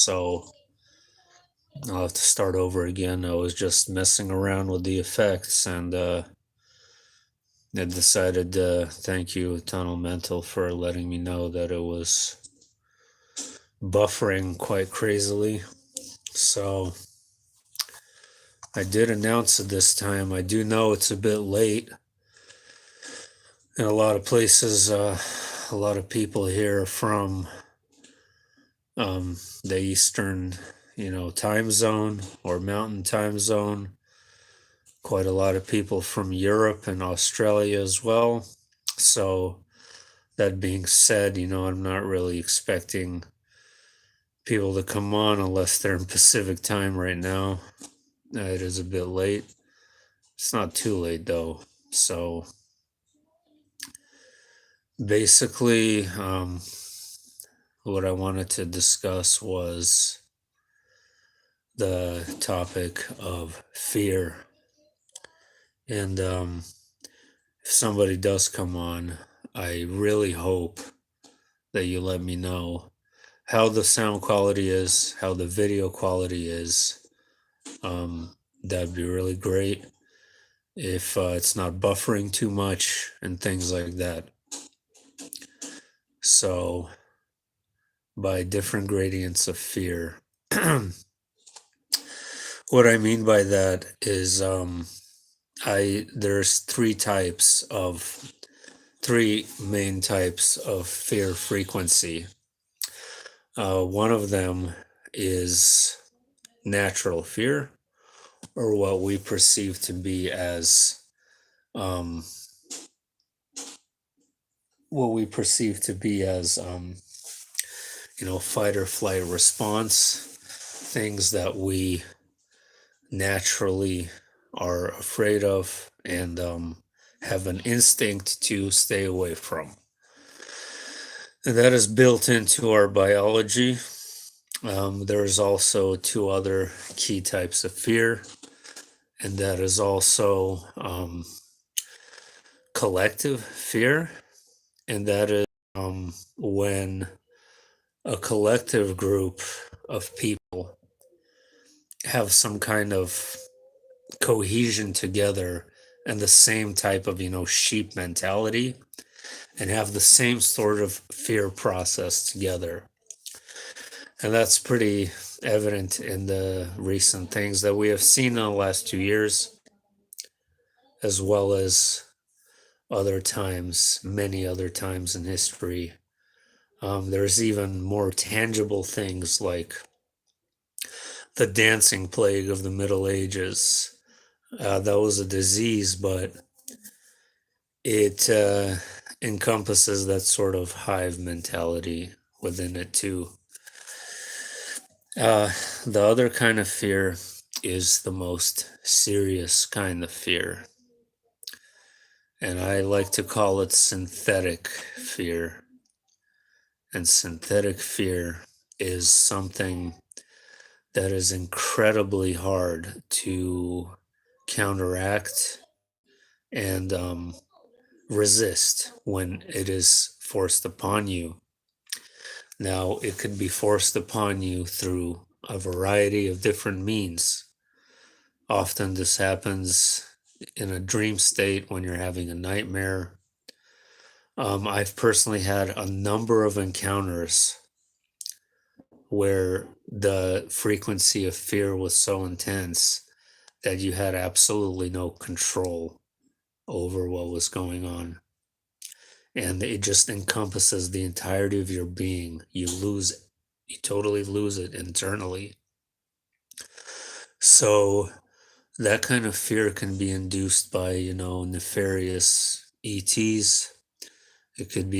so I'll have to start over again. I was just messing around with the effects, and I decided to thank you, Tunnel Mental, for letting me know that it was buffering quite crazily. So I did announce it this time. I do know it's a bit late. In a lot of places, a lot of people here from the Eastern, time zone or Mountain time zone. Quite a lot of people from Europe and Australia as well. So, that being said, I'm not really expecting people to come on unless they're in Pacific time right now. It is a bit late. It's not too late though. So, basically, what I wanted to discuss was the topic of fear. And if somebody does come on, I really hope that you let me know how the sound quality is, how the video quality is. That'd be really great if it's not buffering too much and things like that. So, by different gradients of fear, what I mean by that is there's three main types of fear frequency. One of them is natural fear, or what we perceive to be as um, fight or flight response, things that we naturally are afraid of and have an instinct to stay away from. And that is built into our biology. There's also two other key types of fear, and that is also collective fear, and that is when a collective group of people have some kind of cohesion together and the same type of, sheep mentality, and have the same sort of fear process together. And that's pretty evident in the recent things that we have seen in the last 2 years, as well as other times, many other times in history. There's even more tangible things like the dancing plague of the Middle Ages. That was a disease, but it encompasses that sort of hive mentality within it too. The other kind of fear is the most serious kind of fear, and I like to call it synthetic fear. And synthetic fear is something that is incredibly hard to counteract and resist when it is forced upon you. Now, it could be forced upon you through a variety of different means. Often, this happens in a dream state when you're having a nightmare. I've personally had a number of encounters where the frequency of fear was so intense that you had absolutely no control over what was going on. And it just encompasses the entirety of your being. You totally lose it internally. So that kind of fear can be induced by, nefarious ETs. It could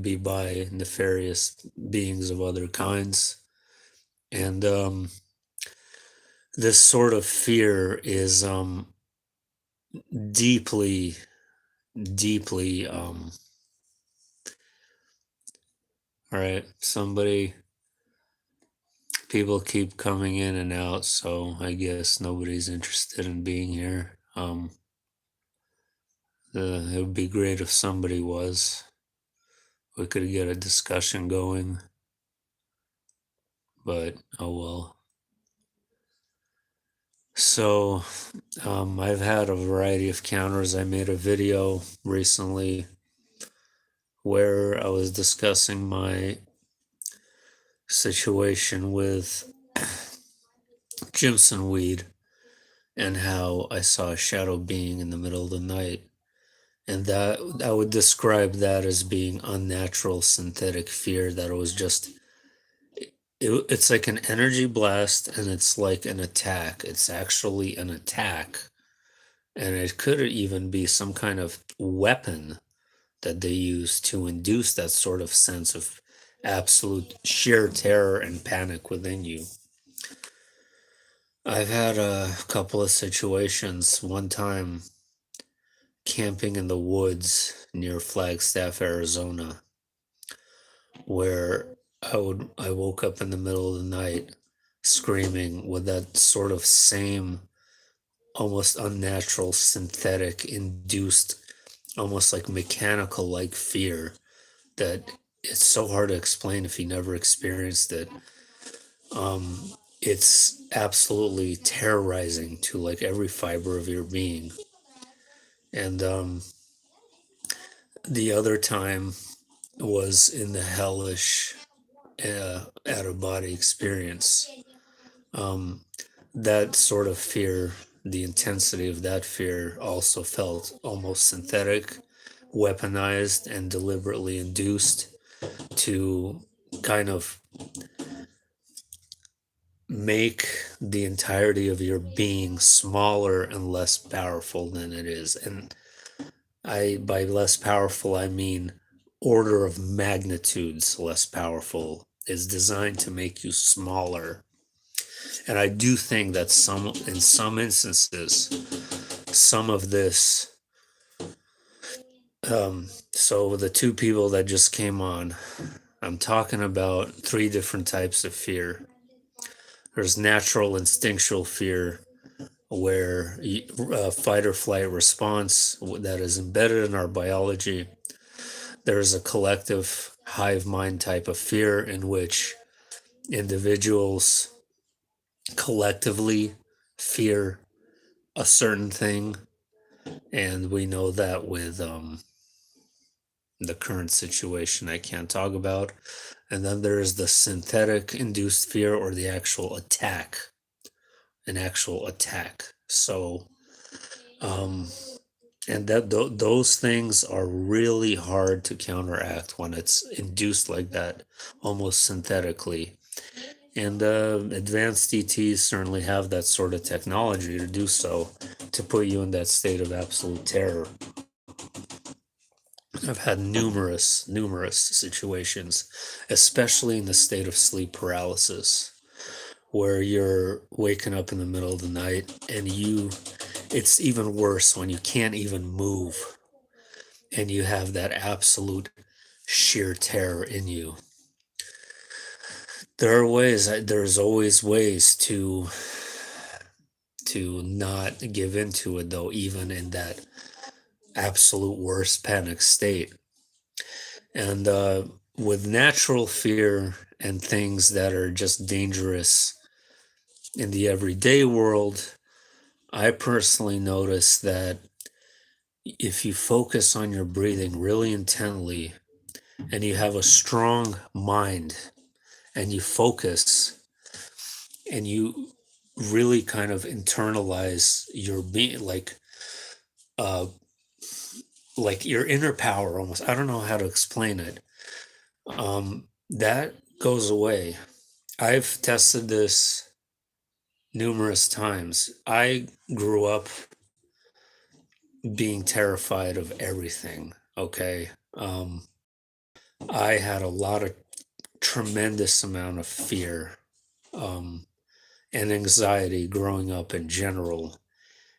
be by nefarious beings of other kinds. And this sort of fear is deeply, deeply all right, people keep coming in and out, so I guess nobody's interested in being here. It would be great if somebody was. We could get a discussion going. but oh well. So, I've had a variety of counters. I made a video recently where I was discussing my situation with Jimson weed and how I saw a shadow being in the middle of the night. And that I would describe that as being unnatural synthetic fear, that it was just it's like an energy blast and it's like an attack. It's actually an attack. And it could even be some kind of weapon that they use to induce that sort of sense of absolute sheer terror and panic within you. I've had a couple of situations. One time camping in the woods near Flagstaff, Arizona, where I woke up in the middle of the night screaming with that sort of same almost unnatural synthetic induced almost like mechanical like fear that it's so hard to explain if you never experienced it. It's absolutely terrorizing to like every fiber of your being. And the other time was in the hellish out of body experience. Um, that sort of fear, the intensity of that fear also felt almost synthetic, weaponized, and deliberately induced to kind of make the entirety of your being smaller and less powerful than it is. And by less powerful, I mean order of magnitudes less powerful, is designed to make you smaller. And I do think that in some instances, some of this, so the two people that just came on, I'm talking about three different types of fear. There's natural instinctual fear, where fight or flight response that is embedded in our biology. There's a collective hive mind type of fear in which individuals collectively fear a certain thing, and we know that with the current situation I can't talk about. And then there's the synthetic induced fear, or the actual attack, an actual attack. So, and those things are really hard to counteract when it's induced like that, almost synthetically. And advanced DTs certainly have that sort of technology to do so, to put you in that state of absolute terror. I've had numerous situations, especially in the state of sleep paralysis, where you're waking up in the middle of the night and it's even worse when you can't even move and you have that absolute sheer terror in you. There's always ways to not give into it, though, even in that absolute worst panic state. And with natural fear and things that are just dangerous in the everyday world, I personally notice that if you focus on your breathing really intently and you have a strong mind and you focus and you really kind of internalize your being, uh like your inner power almost. I don't know how to explain it. That goes away. I've tested this numerous times. I grew up being terrified of everything, okay? I had a lot of tremendous amount of fear um, and anxiety growing up in general.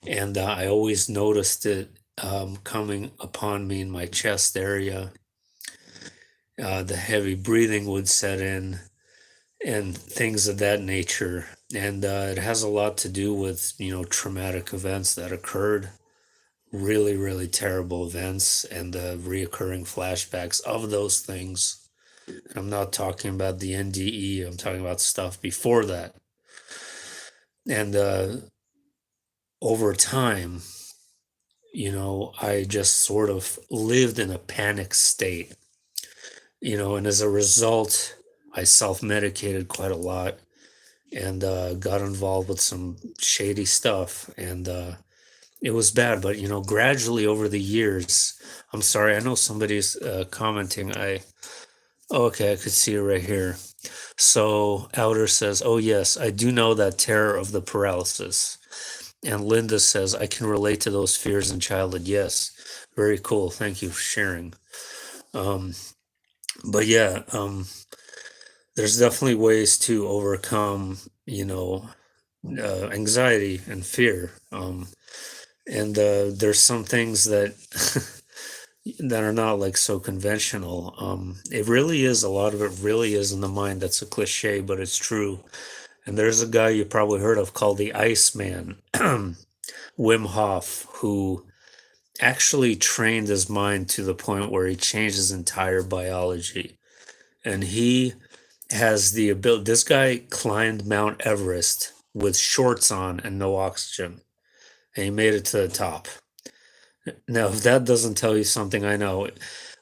And I always noticed it coming upon me in my chest area. The heavy breathing would set in and things of that nature. And it has a lot to do with, traumatic events that occurred, really, really terrible events, and the reoccurring flashbacks of those things. And I'm not talking about the NDE, I'm talking about stuff before that. And over time, I just sort of lived in a panic state, and as a result, I self medicated quite a lot and got involved with some shady stuff. And it was bad, but gradually over the years, I'm sorry, I know somebody's commenting. Oh, okay, I could see it right here. So Outer says, "Oh yes, I do know that terror of the paralysis." And Linda says, "I can relate to those fears in childhood." Yes, very cool. Thank you for sharing. Um, but yeah, there's definitely ways to overcome, anxiety and fear. And there's some things that that are not like so conventional. It really is, a lot of it really is in the mind. That's a cliche, but it's true. And there's a guy you probably heard of called the Iceman, Wim Hof, who actually trained his mind to the point where he changed his entire biology. And he has the ability, this guy climbed Mount Everest with shorts on and no oxygen, and he made it to the top. Now, if that doesn't tell you something, I know.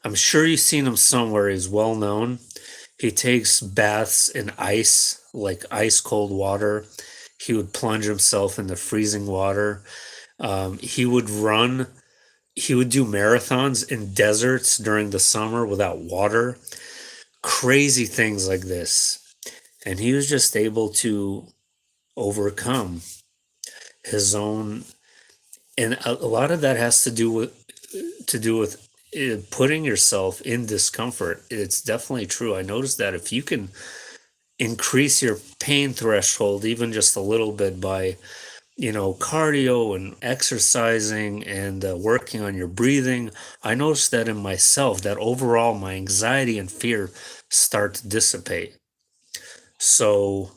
I'm sure you've seen him somewhere. He's well known. He takes baths in ice, like ice cold water. He would plunge himself in the freezing water. He would run, he would do marathons in deserts during the summer without water. Crazy things like this. And he was just able to overcome his own, and a lot of that has to do with putting yourself in discomfort. It's definitely true. I noticed that if you can increase your pain threshold even just a little bit by, cardio and exercising and working on your breathing, I noticed that in myself, that overall my anxiety and fear start to dissipate. So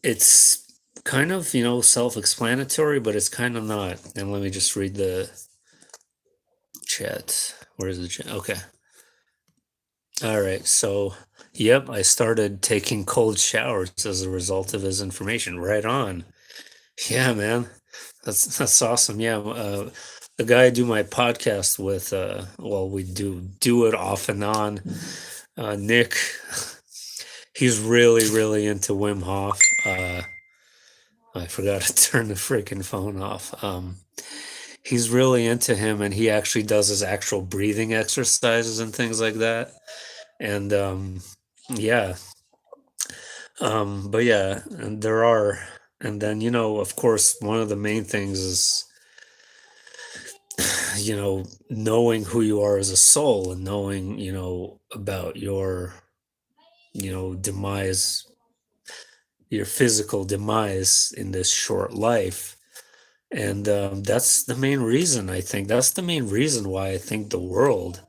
it's kind of, self-explanatory, but it's kind of not. And let me just read the chat. Where is the chat? Okay. All right. So, yep, I started taking cold showers as a result of his information. Right on. Yeah, man. That's awesome. Yeah, the guy I do my podcast with, well, we do it off and on. Nick, he's really, really into Wim Hof. I forgot to turn the freaking phone off. He's really into him, and he actually does his actual breathing exercises and things like that. And yeah, but yeah, and there are, and then of course, one of the main things is knowing who you are as a soul and knowing about your demise, your physical demise in this short life. And that's the main reason, I think. That's the main reason why I think the world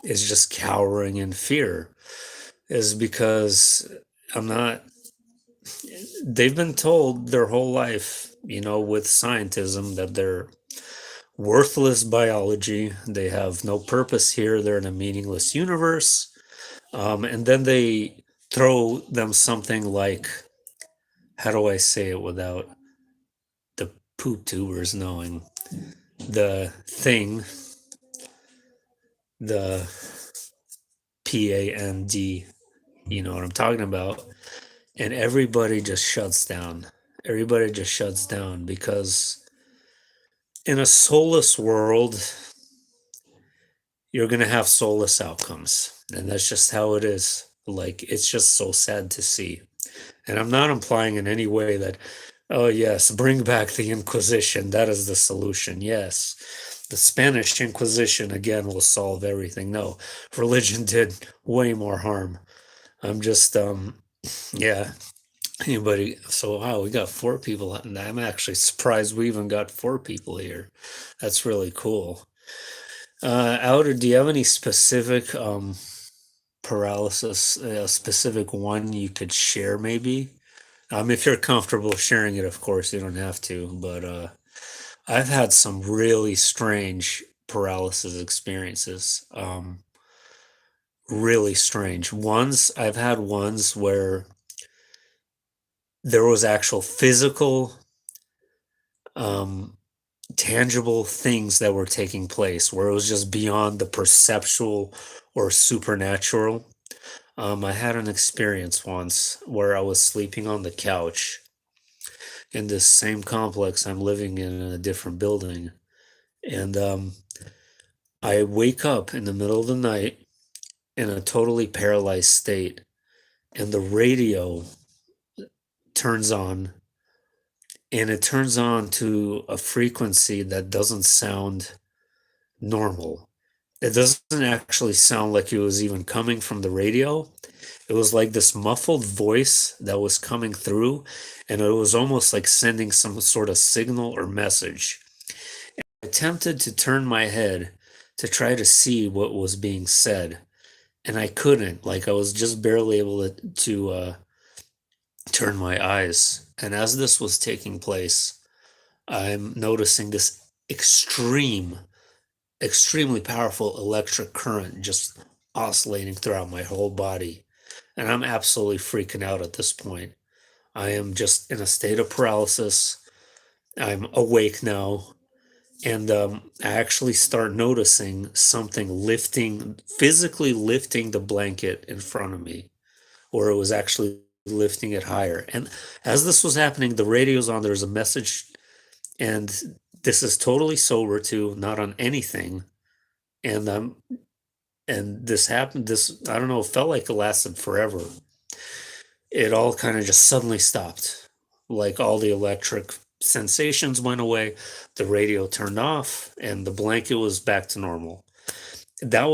is just cowering in fear, is because I'm not, they've been told their whole life, with scientism, that they're worthless biology. They have no purpose here. They're in a meaningless universe. And then they throw them something like, how do I say it without the poop tubers knowing? The thing, the PAND, you know what I'm talking about? And everybody just shuts down. Everybody just shuts down because in a soulless world, you're going to have soulless outcomes. And that's just how it is. Like, it's just so sad to see. And I'm not implying in any way that, oh, yes, bring back the Inquisition. That is the solution. Yes. The Spanish Inquisition, again, will solve everything. No, religion did way more harm. I'm just, yeah. Anybody? So, wow, we got four people. And I'm actually surprised we even got four people here. That's really cool. Outer, do you have any specific paralysis, a specific one you could share, maybe? If you're comfortable sharing it, of course, you don't have to. But I've had some really strange paralysis experiences. really strange. I've had ones where there was actual physical, um, tangible things that were taking place where it was just beyond the perceptual or supernatural. I had an experience once where I was sleeping on the couch in this same complex I'm living in a different building. And I wake up in the middle of the night in a totally paralyzed state, and the radio turns on, and it turns on to a frequency that doesn't sound normal. It doesn't actually sound like it was even coming from the radio. It was like this muffled voice that was coming through, and it was almost like sending some sort of signal or message. I attempted to turn my head to try to see what was being said, and I couldn't. Like I was just barely able to turn my eyes. And as this was taking place, I'm noticing this extremely powerful electric current just oscillating throughout my whole body. And I'm absolutely freaking out at this point. I am just in a state of paralysis. I'm awake now. And I actually start noticing something physically lifting the blanket in front of me, or it was actually lifting it higher. And as this was happening, the radio's on, there's a message, and this is totally sober too, not on anything. And and this happened, I don't know, it felt like it lasted forever. It all kind of just suddenly stopped. Like all the electric sensations went away, the radio turned off, and the blanket was back to normal. I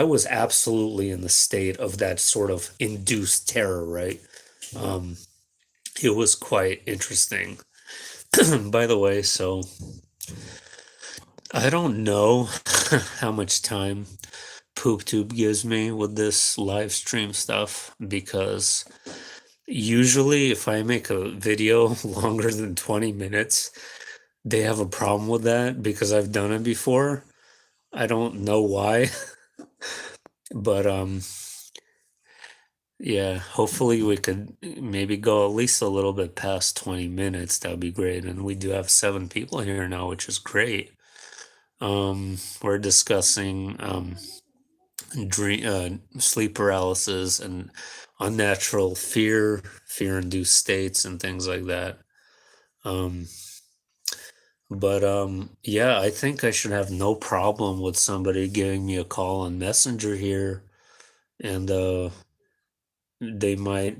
was absolutely in the state of that sort of induced terror, right? Um, it was quite interesting. By the way, so I don't know how much time PoopTube gives me with this live stream stuff because usually if I make a video longer than 20 minutes, they have a problem with that because I've done it before. I don't know why, but yeah, hopefully we could maybe go at least a little bit past 20 minutes. That'd be great. And we do have 7 people here now, which is great. We're discussing sleep paralysis and unnatural fear-induced states and things like that. Um, but yeah, I think I should have no problem with somebody giving me a call on Messenger here, and they might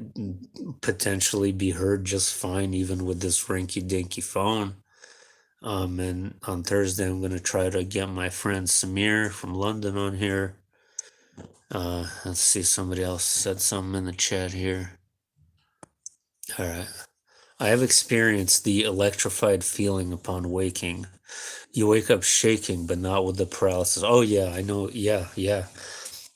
potentially be heard just fine even with this rinky-dinky phone. And on Thursday, I'm gonna try to get my friend Samir from London on here. Let's see, somebody else said something in the chat here. All right. I have experienced the electrified feeling upon waking. You wake up shaking, but not with the paralysis. Oh, yeah, I know. Yeah, yeah.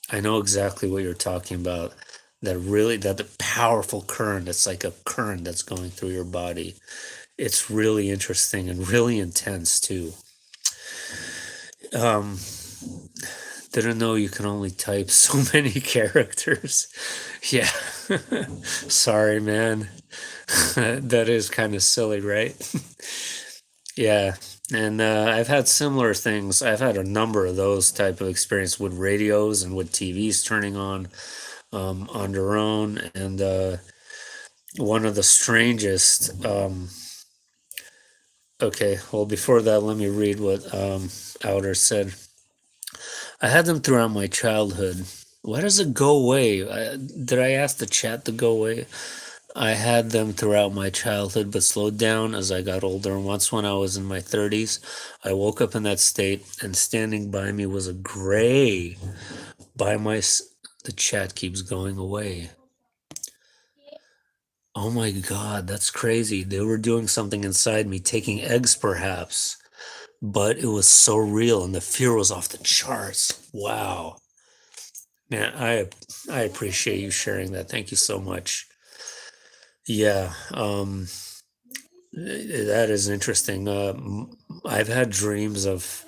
I know exactly what you're talking about. That the powerful current, it's like a current that's going through your body. It's really interesting and really intense, too. Um, didn't know you can only type so many characters. Yeah. Sorry, man. That is kind of silly, right? Yeah. And I've had similar things. I've had a number of those type of experience with radios and with TVs turning on their own. And one of the strangest. Okay, well, before that, let me read what Outer said. I had them throughout my childhood. Why does it go away? Did I ask the chat to go away? I had them throughout my childhood, but slowed down as I got older. And once, when I was in my 30s, I woke up in that state, and standing by me was a gray. By my. The chat keeps going away. Oh my God, that's crazy. They were doing something inside me, taking eggs perhaps, but it was so real, and the fear was off the charts. Wow. Man, I appreciate you sharing that. Thank you so much. Yeah, that is interesting. I've had dreams of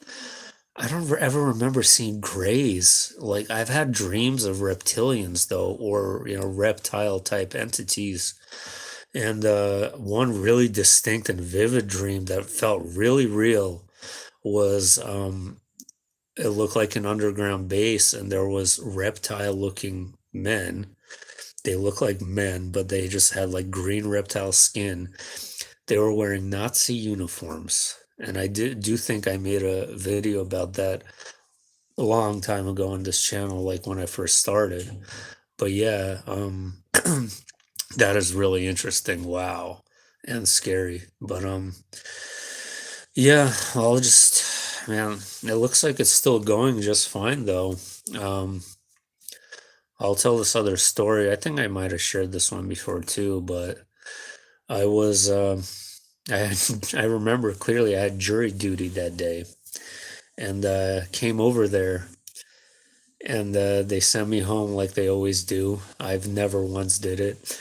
I don't ever remember seeing grays. Like I've had dreams of reptilians though, or reptile type entities. And one really distinct and vivid dream that felt really real was it looked like an underground base and there was reptile looking men. They look like men, but they just had like green reptile skin. They were wearing Nazi uniforms. And I do think I made a video about that a long time ago on this channel, like when I first started. But yeah, that is really interesting. Wow. And scary. But yeah, I'll just man, it looks like it's still going just fine though. Um I'll tell this other story. I think I might have shared this one before too, but I was I had, I remember clearly I had jury duty that day and came over there and they sent me home like they always do. I've never once did it.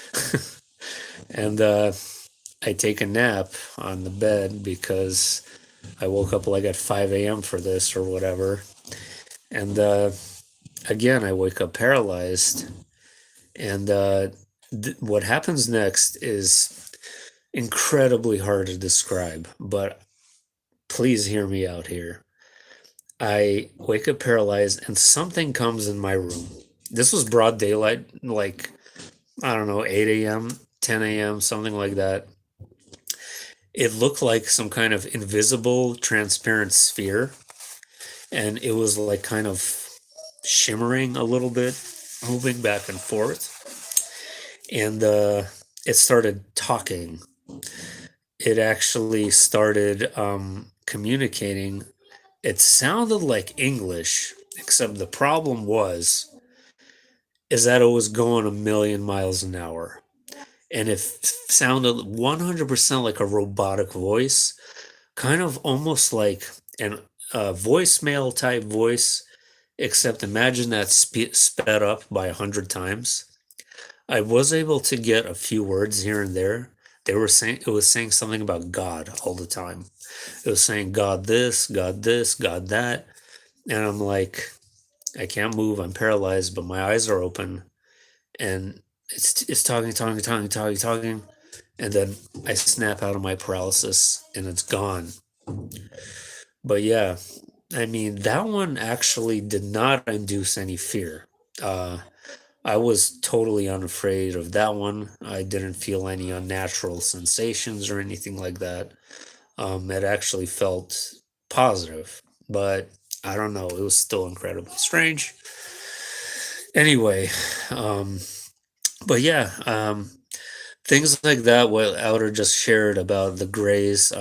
And I take a nap on the bed because I woke up like at 5 a.m. for this or whatever. And again, I wake up paralyzed. And what happens next is incredibly hard to describe, but please hear me out here. I wake up paralyzed and something comes in my room. This was broad daylight, like, I don't know, 8 a.m., 10 a.m., something like that. It looked like some kind of invisible, transparent sphere, and it was like kind of shimmering a little bit, moving back and forth. And it started talking. It actually started communicating. It sounded like English, except the problem is that it was going a million miles an hour. And it sounded 100% like a robotic voice, kind of almost like an voicemail type voice, except imagine that sped up by 100 times. I was able to get a few words here and there. It was saying something about God all the time. It was saying God this, God this, God that. And I'm like, I can't move, I'm paralyzed, but my eyes are open and it's talking, talking, talking, talking, talking. And then I snap out of my paralysis and it's gone. But yeah, I mean, that one actually did not induce any fear. Uh, I was totally unafraid of that one. I didn't feel any unnatural sensations or anything like that. It actually felt positive, but I don't know. It was still incredibly strange. Anyway, um, but yeah, things like that. What Outer just shared about the Greys,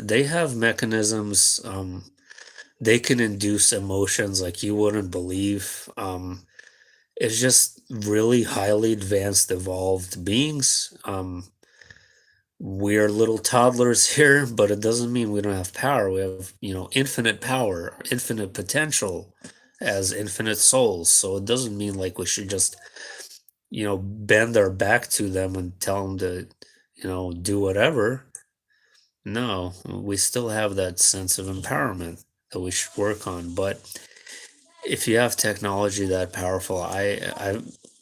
they have mechanisms. They can induce emotions like you wouldn't believe. It's just really highly advanced, evolved beings. We're little toddlers here, but it doesn't mean we don't have power. We have, infinite power, infinite potential as infinite souls. So it doesn't mean like we should just, bend our back to them and tell them to, do whatever. No, we still have that sense of empowerment that we should work on. But if you have technology that powerful, I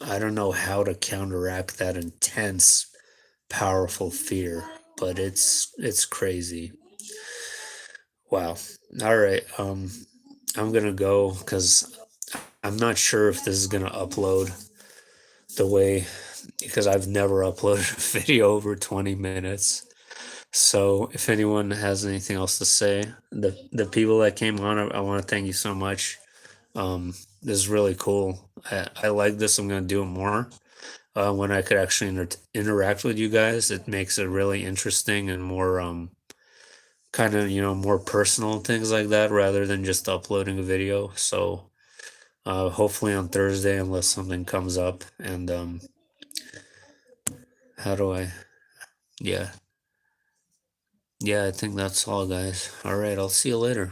don't know how to counteract that intense, powerful fear, but it's crazy. Wow. All right. I'm gonna go because I'm not sure if this is gonna upload the way because I've never uploaded a video over 20 minutes. So if anyone has anything else to say, the people that came on, I want to thank you so much. This is really cool. I like this. I'm gonna do it more when I could actually interact with you guys. It makes it really interesting and more kind of more personal and things like that rather than just uploading a video. So hopefully on Thursday, unless something comes up. And how do I? Yeah, yeah. I think that's all, guys. All right, I'll see you later.